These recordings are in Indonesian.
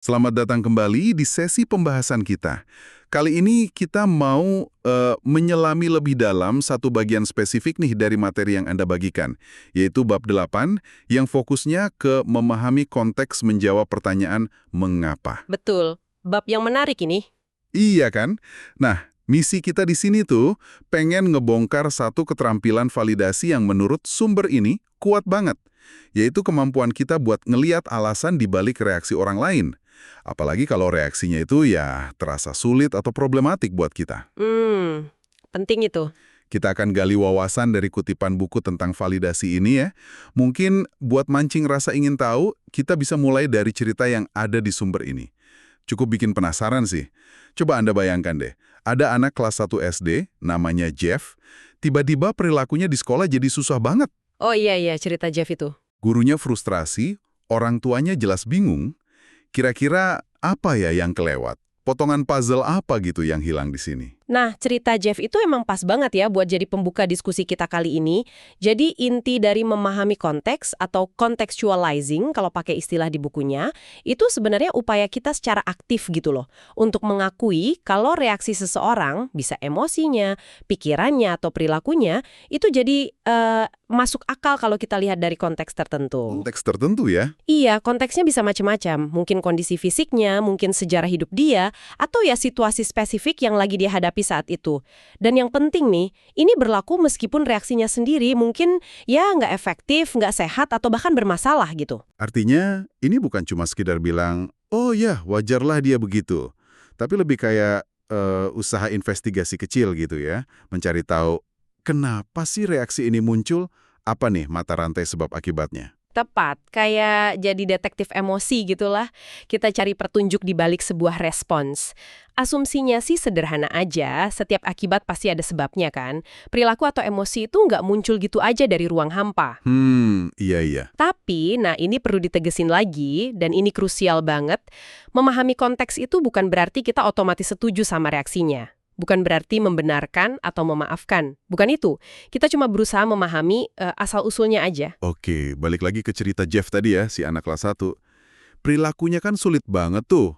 Selamat datang kembali di sesi pembahasan kita. Kali ini kita mau menyelami lebih dalam satu bagian spesifik nih dari materi yang Anda bagikan, yaitu bab 8 yang fokusnya ke memahami konteks menjawab pertanyaan mengapa. Betul. Bab yang menarik ini. Iya kan? Nah, misi kita di sini tuh pengen ngebongkar satu keterampilan validasi yang menurut sumber ini kuat banget, yaitu kemampuan kita buat ngeliat alasan di balik reaksi orang lain. Apalagi kalau reaksinya itu ya terasa sulit atau problematik buat kita. Penting itu. Kita akan gali wawasan dari kutipan buku tentang validasi ini ya. Mungkin buat mancing rasa ingin tahu, kita bisa mulai dari cerita yang ada di sumber ini. Cukup bikin penasaran sih. Coba Anda bayangkan deh, ada anak kelas 1 SD, namanya Jeff, tiba-tiba perilakunya di sekolah jadi susah banget. Oh iya, cerita Jeff itu. Gurunya frustrasi, orang tuanya jelas bingung. Kira-kira apa ya yang kelewat? Potongan puzzle apa gitu yang hilang di sini? Nah, cerita Jeff itu emang pas banget ya buat jadi pembuka diskusi kita kali ini. Jadi inti dari memahami konteks atau contextualizing kalau pakai istilah di bukunya, itu sebenarnya upaya kita secara aktif gitu loh. Untuk mengakui kalau reaksi seseorang, bisa emosinya, pikirannya, atau perilakunya, itu jadi masuk akal kalau kita lihat dari konteks tertentu. Konteks tertentu ya? Iya, konteksnya bisa macam-macam. Mungkin kondisi fisiknya, mungkin sejarah hidup dia, atau ya situasi spesifik yang lagi dia hadapi saat itu. Dan yang penting nih, ini berlaku meskipun reaksinya sendiri mungkin ya nggak efektif, nggak sehat, atau bahkan bermasalah gitu. Artinya, ini bukan cuma sekedar bilang, oh ya wajarlah dia begitu. Tapi lebih kayak usaha investigasi kecil gitu ya. Mencari tahu, kenapa sih reaksi ini muncul? Apa nih mata rantai sebab akibatnya? Tepat, kayak jadi detektif emosi gitulah. Kita cari petunjuk di balik sebuah respons. Asumsinya sih sederhana aja, setiap akibat pasti ada sebabnya kan. Perilaku atau emosi itu nggak muncul gitu aja dari ruang hampa. Iya. Tapi, nah ini perlu ditegesin lagi, dan ini krusial banget, memahami konteks itu bukan berarti kita otomatis setuju sama reaksinya. Bukan berarti membenarkan atau memaafkan. Bukan itu. Kita cuma berusaha memahami asal-usulnya aja. Oke, balik lagi ke cerita Jeff tadi ya, si anak kelas 1. Perilakunya kan sulit banget tuh.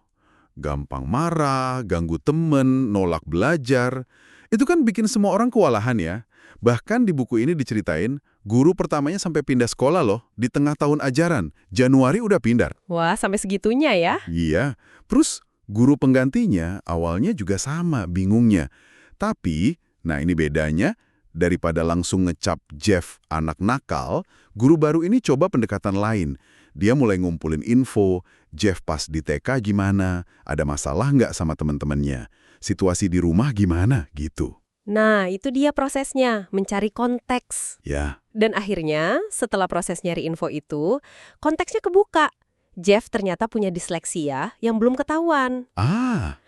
Gampang marah, ganggu temen, nolak belajar. Itu kan bikin semua orang kewalahan ya. Bahkan di buku ini diceritain, guru pertamanya sampai pindah sekolah loh, di tengah tahun ajaran. Januari udah pindah. Wah, sampai segitunya ya. Iya, terus guru penggantinya awalnya juga sama bingungnya. Tapi, nah ini bedanya, daripada langsung ngecap Jeff anak nakal, guru baru ini coba pendekatan lain. Dia mulai ngumpulin info, Jeff pas di TK gimana, ada masalah nggak sama teman-temannya, situasi di rumah gimana, gitu. Nah, itu dia prosesnya, mencari konteks. Ya, Dan akhirnya, setelah proses nyari info itu, konteksnya kebuka. Jeff ternyata punya disleksia yang belum ketahuan.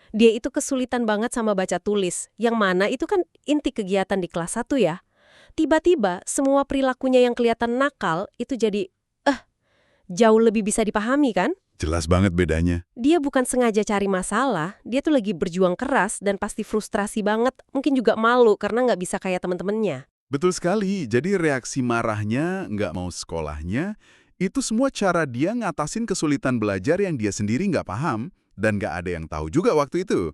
Dia itu kesulitan banget sama baca tulis, yang mana itu kan inti kegiatan di kelas 1 ya. Tiba-tiba, semua perilakunya yang kelihatan nakal itu jadi, jauh lebih bisa dipahami kan? jelas banget bedanya. Dia bukan sengaja cari masalah, dia tuh lagi berjuang keras dan pasti frustrasi banget, mungkin juga malu karena nggak bisa kayak teman-temannya. Betul sekali, jadi reaksi marahnya, nggak mau sekolahnya, itu semua cara dia ngatasin kesulitan belajar yang dia sendiri nggak paham, dan nggak ada yang tahu juga waktu itu.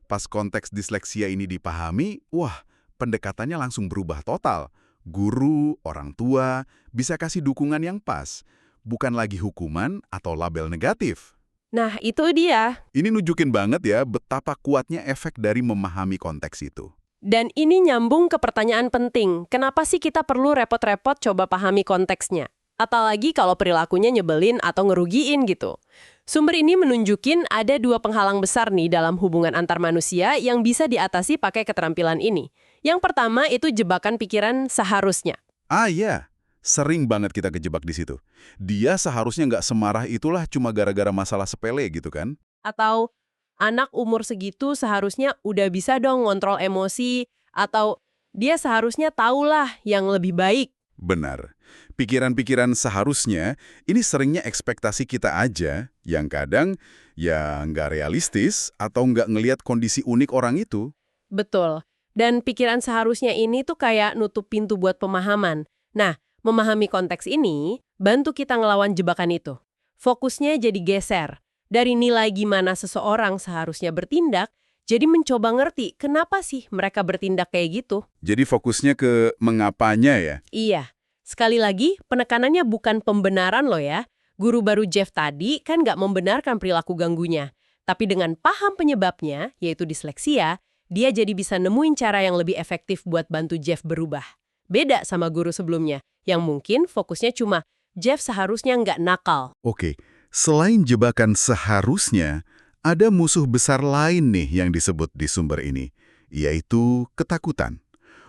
Pas konteks disleksia ini dipahami, wah, pendekatannya langsung berubah total. Guru, orang tua, bisa kasih dukungan yang pas. Bukan lagi hukuman atau label negatif. Nah, itu dia. Ini nunjukin banget ya betapa kuatnya efek dari memahami konteks itu. Dan ini nyambung ke pertanyaan penting, kenapa sih kita perlu repot-repot coba pahami konteksnya? Apalagi kalau perilakunya nyebelin atau ngerugiin gitu. Sumber ini menunjukin ada 2 penghalang besar nih dalam hubungan antar manusia yang bisa diatasi pakai keterampilan ini. Yang pertama itu jebakan pikiran seharusnya. Iya, sering banget kita kejebak di situ. Dia seharusnya nggak semarah itulah cuma gara-gara masalah sepele gitu kan? Atau anak umur segitu seharusnya udah bisa dong ngontrol emosi, atau dia seharusnya tahulah yang lebih baik. Benar. Pikiran-pikiran seharusnya, ini seringnya ekspektasi kita aja, yang kadang ya nggak realistis atau nggak ngelihat kondisi unik orang itu. Betul. Dan pikiran seharusnya ini tuh kayak nutup pintu buat pemahaman. Nah, memahami konteks ini, bantu kita ngelawan jebakan itu. Fokusnya jadi geser. Dari nilai gimana seseorang seharusnya bertindak, jadi mencoba ngerti kenapa sih mereka bertindak kayak gitu. Jadi fokusnya ke mengapanya ya? Iya, sekali lagi penekanannya bukan pembenaran loh ya. Guru baru Jeff tadi kan nggak membenarkan perilaku ganggunya. Tapi dengan paham penyebabnya, yaitu disleksia, dia jadi bisa nemuin cara yang lebih efektif buat bantu Jeff berubah. Beda sama guru sebelumnya, yang mungkin fokusnya cuma Jeff seharusnya nggak nakal. Oke, selain jebakan seharusnya, ada musuh besar lain nih yang disebut di sumber ini, yaitu ketakutan.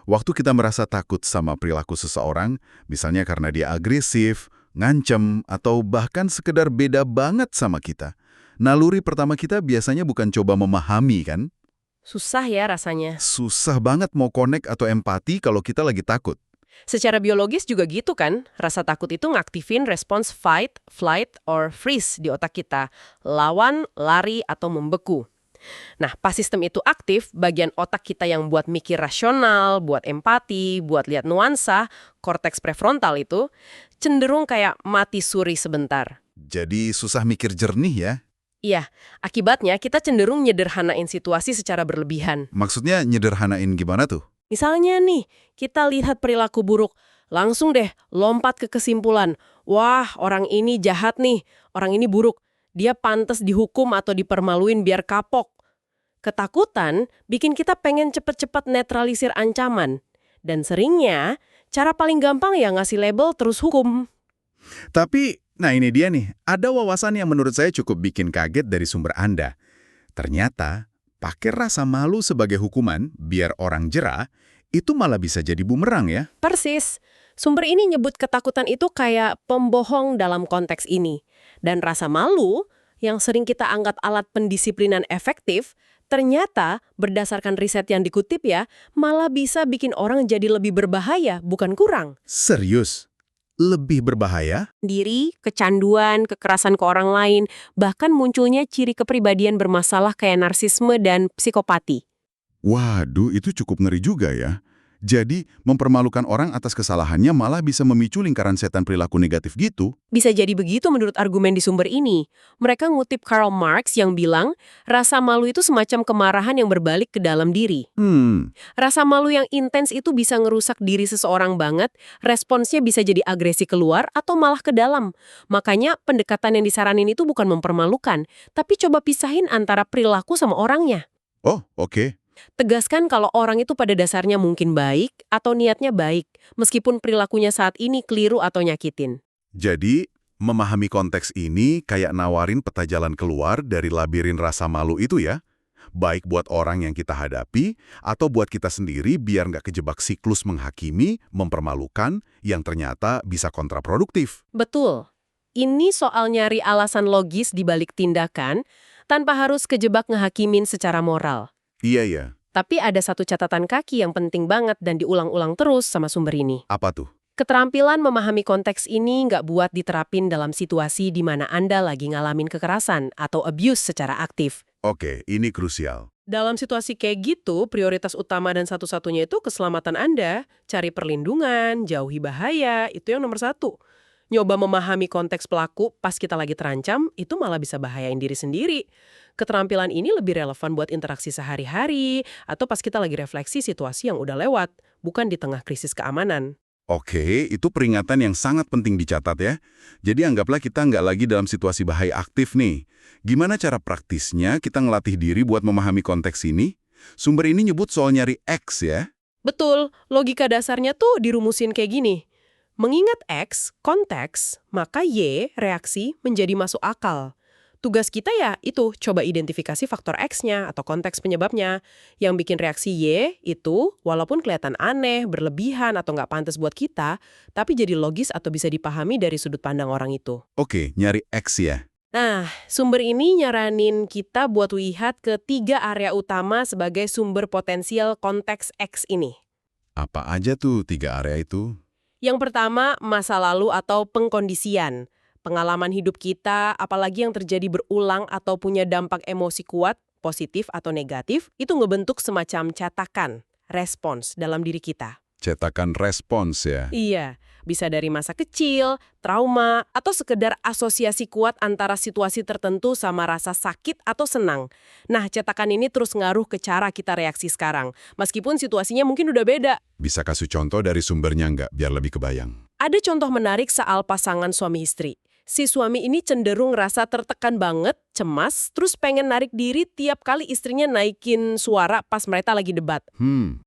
Waktu kita merasa takut sama perilaku seseorang, misalnya karena dia agresif, ngancem, atau bahkan sekedar beda banget sama kita, naluri pertama kita biasanya bukan coba memahami kan? Susah ya rasanya. Susah banget mau connect atau empati kalau kita lagi takut. Secara biologis juga gitu kan, rasa takut itu ngaktifin respons fight, flight, or freeze di otak kita. Lawan, lari, atau membeku. Nah, pas sistem itu aktif, bagian otak kita yang buat mikir rasional, buat empati, buat lihat nuansa, korteks prefrontal itu, cenderung kayak mati suri sebentar. Jadi susah mikir jernih ya? Iya, akibatnya kita cenderung nyederhanain situasi secara berlebihan. Maksudnya nyederhanain gimana tuh? Misalnya nih, kita lihat perilaku buruk, langsung deh lompat ke kesimpulan. Wah, orang ini jahat nih, orang ini buruk. Dia pantas dihukum atau dipermaluin biar kapok. Ketakutan bikin kita pengen cepet-cepet netralisir ancaman. Dan seringnya, cara paling gampang ya ngasih label terus hukum. Tapi, nah ini dia nih, ada wawasan yang menurut saya cukup bikin kaget dari sumber Anda. Ternyata, pakai rasa malu sebagai hukuman, biar orang jera, itu malah bisa jadi bumerang ya. Persis. Sumber ini nyebut ketakutan itu kayak pembohong dalam konteks ini. Dan rasa malu, yang sering kita anggap alat pendisiplinan efektif, ternyata berdasarkan riset yang dikutip ya, malah bisa bikin orang jadi lebih berbahaya, bukan kurang. Serius? Lebih berbahaya? Diri, kecanduan, kekerasan ke orang lain, bahkan munculnya ciri kepribadian bermasalah kayak narsisme dan psikopati. Waduh, itu cukup ngeri juga ya. Jadi, mempermalukan orang atas kesalahannya malah bisa memicu lingkaran setan perilaku negatif gitu. Bisa jadi begitu menurut argumen di sumber ini. Mereka ngutip Karl Marx yang bilang, rasa malu itu semacam kemarahan yang berbalik ke dalam diri. Rasa malu yang intens itu bisa ngerusak diri seseorang banget, responsnya bisa jadi agresi keluar atau malah ke dalam. Makanya pendekatan yang disaranin itu bukan mempermalukan, tapi coba pisahin antara perilaku sama orangnya. Oh, oke. Tegaskan kalau orang itu pada dasarnya mungkin baik atau niatnya baik, meskipun perilakunya saat ini keliru atau nyakitin. Jadi, memahami konteks ini kayak nawarin peta jalan keluar dari labirin rasa malu itu ya. Baik buat orang yang kita hadapi, atau buat kita sendiri biar nggak kejebak siklus menghakimi, mempermalukan, yang ternyata bisa kontraproduktif. Betul. Ini soal nyari alasan logis di balik tindakan, tanpa harus kejebak ngehakimin secara moral. Iya ya. Tapi ada satu catatan kaki yang penting banget dan diulang-ulang terus sama sumber ini. Apa tuh? Keterampilan memahami konteks ini nggak buat diterapin dalam situasi di mana Anda lagi ngalamin kekerasan atau abuse secara aktif. Oke, ini krusial. Dalam situasi kayak gitu, prioritas utama dan satu-satunya itu keselamatan Anda, cari perlindungan, jauhi bahaya, itu yang nomor satu. Nyoba memahami konteks pelaku pas kita lagi terancam, itu malah bisa bahayain diri sendiri. Keterampilan ini lebih relevan buat interaksi sehari-hari, atau pas kita lagi refleksi situasi yang udah lewat, bukan di tengah krisis keamanan. Oke, itu peringatan yang sangat penting dicatat ya. Jadi anggaplah kita nggak lagi dalam situasi bahaya aktif nih. Gimana cara praktisnya kita ngelatih diri buat memahami konteks ini? Sumber ini nyebut soal nyari X ya. Betul, logika dasarnya tuh dirumusin kayak gini. Mengingat X, konteks, maka Y, reaksi, menjadi masuk akal. Tugas kita ya itu, coba identifikasi faktor X-nya atau konteks penyebabnya. Yang bikin reaksi Y itu, walaupun kelihatan aneh, berlebihan, atau nggak pantas buat kita, tapi jadi logis atau bisa dipahami dari sudut pandang orang itu. Oke, nyari X ya. Nah, sumber ini nyaranin kita buat lihat ke 3 area utama sebagai sumber potensial konteks X ini. Apa aja tuh 3 area itu? Yang pertama, masa lalu atau pengkondisian. Pengalaman hidup kita, apalagi yang terjadi berulang atau punya dampak emosi kuat, positif atau negatif, itu ngebentuk semacam catakan, respons dalam diri kita. Cetakan respons ya. Iya, bisa dari masa kecil, trauma, atau sekedar asosiasi kuat antara situasi tertentu sama rasa sakit atau senang. Nah, cetakan ini terus ngaruh ke cara kita reaksi sekarang, meskipun situasinya mungkin udah beda. Bisa kasih contoh dari sumbernya nggak, biar lebih kebayang. Ada contoh menarik soal pasangan suami istri. Si suami ini cenderung rasa tertekan banget, cemas, terus pengen narik diri tiap kali istrinya naikin suara pas mereka lagi debat.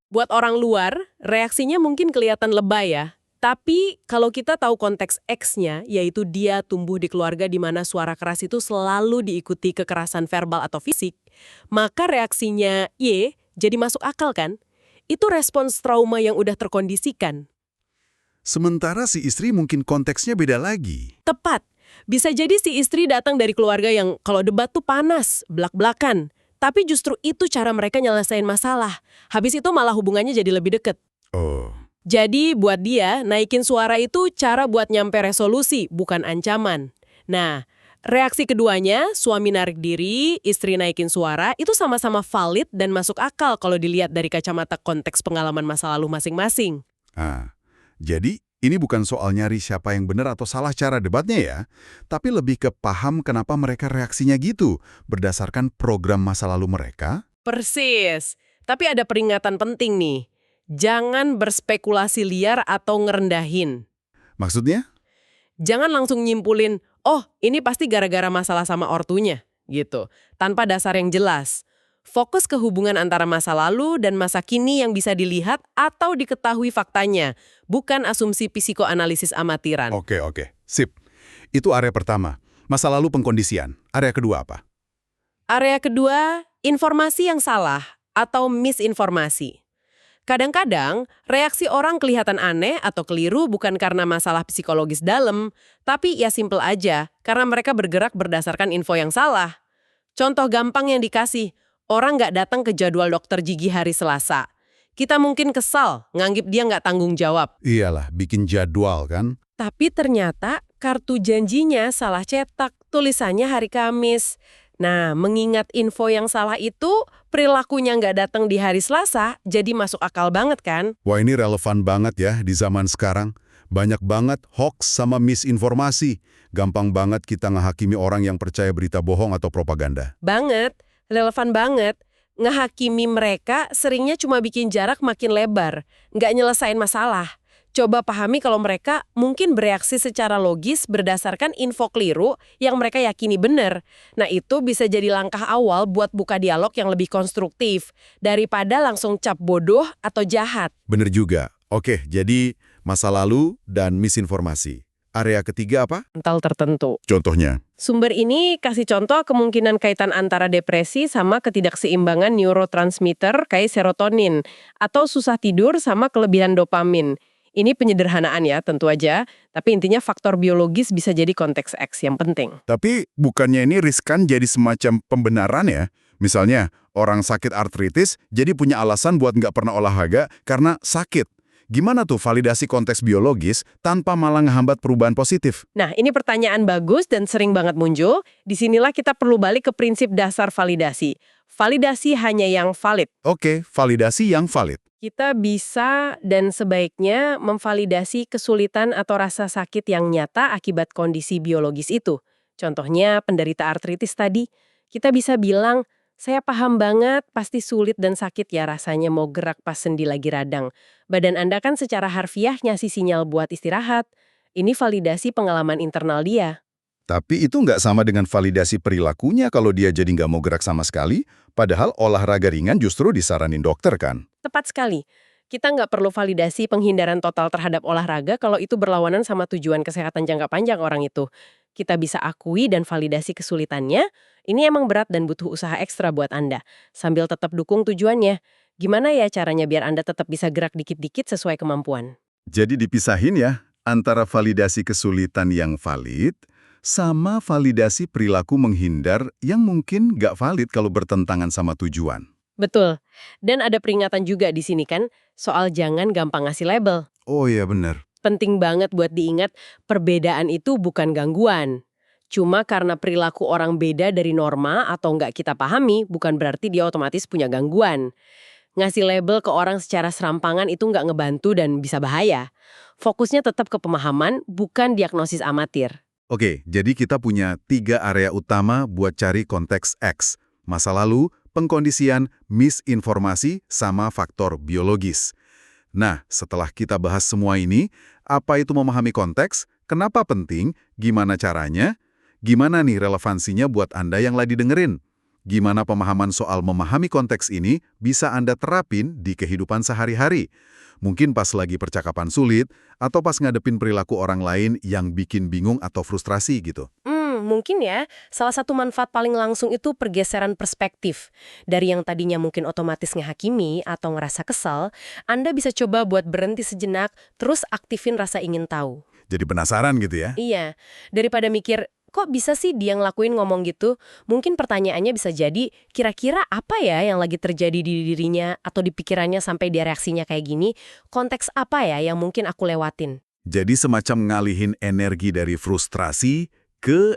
Buat orang luar, reaksinya mungkin kelihatan lebay ya. Tapi kalau kita tahu konteks X-nya, yaitu dia tumbuh di keluarga di mana suara keras itu selalu diikuti kekerasan verbal atau fisik, maka reaksinya Y jadi masuk akal kan? Itu respons trauma yang udah terkondisikan. Sementara si istri mungkin konteksnya beda lagi. Tepat. Bisa jadi si istri datang dari keluarga yang kalau debat tuh panas, belak-belakan. Tapi justru itu cara mereka nyelesain masalah. Habis itu malah hubungannya jadi lebih deket. Oh, Jadi buat dia, naikin suara itu cara buat nyampe resolusi, bukan ancaman. Nah, reaksi keduanya, suami narik diri, istri naikin suara, itu sama-sama valid dan masuk akal kalau dilihat dari kacamata konteks pengalaman masa lalu masing-masing. jadi ini bukan soal nyari siapa yang benar atau salah cara debatnya ya, tapi lebih ke paham kenapa mereka reaksinya gitu, berdasarkan program masa lalu mereka. Persis. Tapi ada peringatan penting nih. Jangan berspekulasi liar atau ngerendahin. Maksudnya? Jangan langsung nyimpulin, oh ini pasti gara-gara masalah sama ortunya, gitu. Tanpa dasar yang jelas. Fokus ke hubungan antara masa lalu dan masa kini yang bisa dilihat atau diketahui faktanya, bukan asumsi psikoanalisis amatiran. Oke, sip. Itu area pertama, masa lalu pengkondisian. Area kedua apa? Area kedua, informasi yang salah atau misinformasi. Kadang-kadang, reaksi orang kelihatan aneh atau keliru bukan karena masalah psikologis dalam, tapi ya simple aja, karena mereka bergerak berdasarkan info yang salah. Contoh gampang yang dikasih, orang nggak datang ke jadwal dokter gigi hari Selasa. Kita mungkin kesal, nganggip dia nggak tanggung jawab. Iyalah, bikin jadwal kan? Tapi ternyata kartu janjinya salah cetak, tulisannya hari Kamis. Nah, mengingat info yang salah itu, perilakunya nggak datang di hari Selasa, jadi masuk akal banget kan? Wah, ini relevan banget ya di zaman sekarang. Banyak banget hoax sama misinformasi. Gampang banget kita ngehakimi orang yang percaya berita bohong atau propaganda. Banget, relevan banget. Ngehakimi mereka seringnya cuma bikin jarak makin lebar, nggak nyelesain masalah. Coba pahami kalau mereka mungkin bereaksi secara logis berdasarkan info keliru yang mereka yakini benar. Nah itu bisa jadi langkah awal buat buka dialog yang lebih konstruktif, daripada langsung cap bodoh atau jahat. Bener juga. Oke, jadi masa lalu dan misinformasi. Area ketiga apa? Mental tertentu. Contohnya? Sumber ini kasih contoh kemungkinan kaitan antara depresi sama ketidakseimbangan neurotransmitter kayak serotonin, atau susah tidur sama kelebihan dopamin. Ini penyederhanaan ya, tentu aja, tapi intinya faktor biologis bisa jadi konteks X yang penting. Tapi bukannya ini riskan jadi semacam pembenaran ya? Misalnya, orang sakit artritis jadi punya alasan buat nggak pernah olahraga karena sakit. Gimana tuh validasi konteks biologis tanpa malah ngehambat perubahan positif? Nah, ini pertanyaan bagus dan sering banget muncul. Disinilah kita perlu balik ke prinsip dasar validasi. Validasi hanya yang valid. Oke, validasi yang valid. Kita bisa dan sebaiknya memvalidasi kesulitan atau rasa sakit yang nyata akibat kondisi biologis itu. Contohnya penderita artritis tadi, kita bisa bilang, saya paham banget pasti sulit dan sakit ya rasanya mau gerak pas sendi lagi radang. Badan Anda kan secara harfiah ngasih sinyal buat istirahat. Ini validasi pengalaman internal dia. Tapi itu nggak sama dengan validasi perilakunya kalau dia jadi nggak mau gerak sama sekali, padahal olahraga ringan justru disaranin dokter kan? Tepat sekali. Kita nggak perlu validasi penghindaran total terhadap olahraga kalau itu berlawanan sama tujuan kesehatan jangka panjang orang itu. Kita bisa akui dan validasi kesulitannya, ini emang berat dan butuh usaha ekstra buat Anda. Sambil tetap dukung tujuannya. Gimana ya caranya biar Anda tetap bisa gerak dikit-dikit sesuai kemampuan? Jadi dipisahin ya, antara validasi kesulitan yang valid, sama validasi perilaku menghindar yang mungkin nggak valid kalau bertentangan sama tujuan. Betul. Dan ada peringatan juga di sini kan, soal jangan gampang ngasih label. Oh iya bener. Penting banget buat diingat, perbedaan itu bukan gangguan. Cuma karena perilaku orang beda dari norma atau nggak kita pahami, bukan berarti dia otomatis punya gangguan. Ngasih label ke orang secara serampangan itu nggak ngebantu dan bisa bahaya. Fokusnya tetap ke pemahaman, bukan diagnosis amatir. Oke, jadi kita punya 3 area utama buat cari konteks X. Masa lalu, pengkondisian, misinformasi, sama faktor biologis. Nah, setelah kita bahas semua ini, apa itu memahami konteks, kenapa penting, gimana caranya, gimana nih relevansinya buat Anda yang lagi dengerin? Gimana pemahaman soal memahami konteks ini bisa Anda terapin di kehidupan sehari-hari? Mungkin pas lagi percakapan sulit, atau pas ngadepin perilaku orang lain yang bikin bingung atau frustrasi gitu. Mungkin ya, salah satu manfaat paling langsung itu pergeseran perspektif. Dari yang tadinya mungkin otomatis ngehakimi atau ngerasa kesal, Anda bisa coba buat berhenti sejenak, terus aktifin rasa ingin tahu. Jadi penasaran gitu ya? Iya, daripada mikir, kok bisa sih dia ngelakuin ngomong gitu? Mungkin pertanyaannya bisa jadi, kira-kira apa ya yang lagi terjadi di dirinya atau di pikirannya sampai dia reaksinya kayak gini? Konteks apa ya yang mungkin aku lewatin? Jadi semacam ngalihin energi dari frustrasi ke,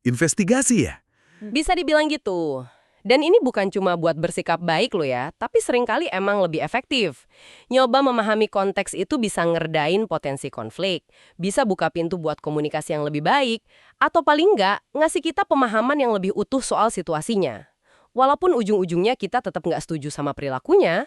investigasi ya? Bisa dibilang gitu. Dan ini bukan cuma buat bersikap baik loh ya, tapi seringkali emang lebih efektif. Nyoba memahami konteks itu bisa ngerdain potensi konflik, bisa buka pintu buat komunikasi yang lebih baik, atau paling nggak ngasih kita pemahaman yang lebih utuh soal situasinya. Walaupun ujung-ujungnya kita tetap nggak setuju sama perilakunya,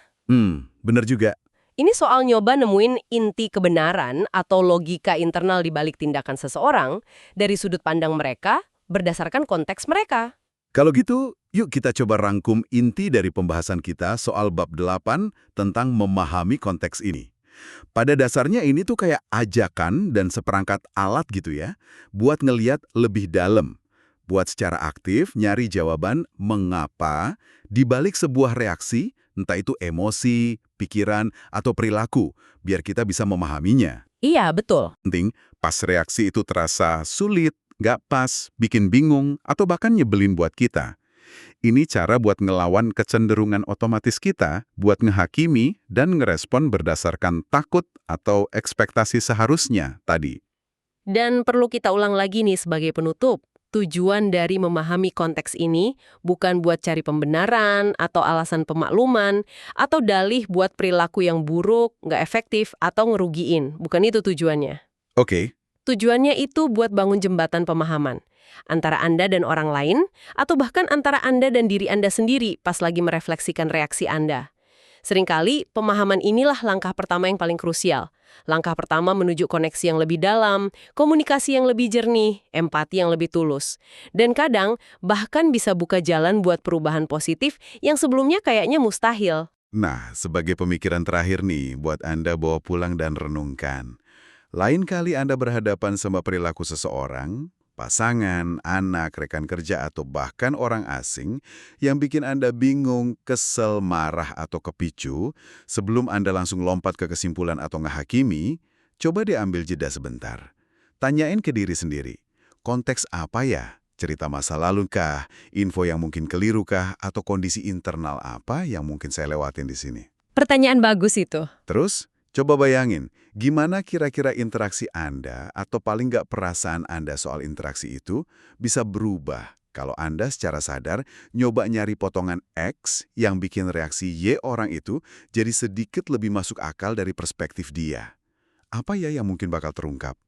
Bener juga. ini soal nyoba nemuin inti kebenaran atau logika internal di balik tindakan seseorang dari sudut pandang mereka berdasarkan konteks mereka. Kalau gitu, yuk kita coba rangkum inti dari pembahasan kita soal bab 8 tentang memahami konteks ini. Pada dasarnya ini tuh kayak ajakan dan seperangkat alat gitu ya, buat ngeliat lebih dalam. Buat secara aktif nyari jawaban mengapa dibalik sebuah reaksi, entah itu emosi, pikiran, atau perilaku, biar kita bisa memahaminya. Iya, betul. Penting, pas reaksi itu terasa sulit, nggak pas, bikin bingung, atau bahkan nyebelin buat kita. Ini cara buat ngelawan kecenderungan otomatis kita buat ngehakimi dan ngerespon berdasarkan takut atau ekspektasi seharusnya tadi. Dan perlu kita ulang lagi nih sebagai penutup. Tujuan dari memahami konteks ini bukan buat cari pembenaran atau alasan pemakluman atau dalih buat perilaku yang buruk, nggak efektif, atau ngerugiin. Bukan itu tujuannya. Oke. Tujuannya itu buat bangun jembatan pemahaman antara Anda dan orang lain, atau bahkan antara Anda dan diri Anda sendiri pas lagi merefleksikan reaksi Anda. Seringkali, pemahaman inilah langkah pertama yang paling krusial. Langkah pertama menuju koneksi yang lebih dalam, komunikasi yang lebih jernih, empati yang lebih tulus. Dan kadang, bahkan bisa buka jalan buat perubahan positif yang sebelumnya kayaknya mustahil. Nah, sebagai pemikiran terakhir nih, buat Anda bawa pulang dan renungkan. Lain kali Anda berhadapan sama perilaku seseorang, pasangan, anak, rekan kerja, atau bahkan orang asing yang bikin Anda bingung, kesel, marah, atau kepicu, sebelum Anda langsung lompat ke kesimpulan atau ngehakimi, coba deh ambil jeda sebentar. Tanyain ke diri sendiri, konteks apa ya? Cerita masa lalu kah? Info yang mungkin keliru kah? Atau kondisi internal apa yang mungkin saya lewatin di sini? Pertanyaan bagus itu. Terus, coba bayangin, gimana kira-kira interaksi Anda atau paling nggak perasaan Anda soal interaksi itu bisa berubah kalau Anda secara sadar nyoba nyari potongan X yang bikin reaksi Y orang itu jadi sedikit lebih masuk akal dari perspektif dia. Apa ya yang mungkin bakal terungkap?